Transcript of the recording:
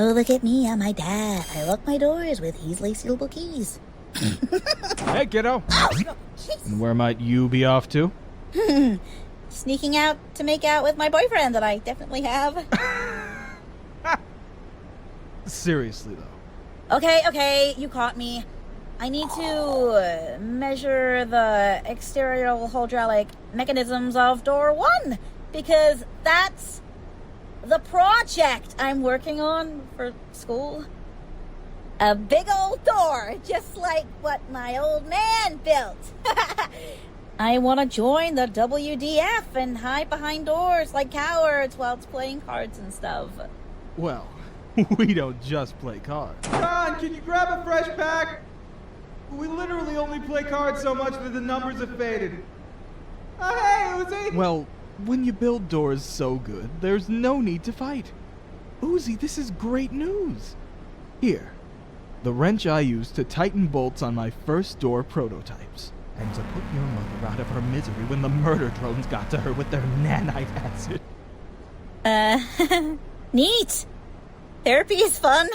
Oh, look at me, I'm my dad. I lock my doors with these lacy little keys. Hey, kiddo. Oh, And where might you be off to? Sneaking out to make out with my boyfriend that I definitely have. Seriously, though. Okay, you caught me. I need to measure the exterior hydraulic mechanisms of door 1, because that's the project I'm working on for school. A big old door, just like what my old man built. I want to join the WDF and hide behind doors like cowards while it's playing cards and stuff. Well, we don't just play cards. John, can you grab a fresh pack? We literally only play cards so much that the numbers have faded. Hey, Uzi! Well, when you build doors so good, there's no need to fight. Uzi, this is great news. Here, the wrench I used to tighten bolts on my first door prototypes, and to put your mother out of her misery when the murder drones got to her with their nanite acid. Neat. Therapy is fun.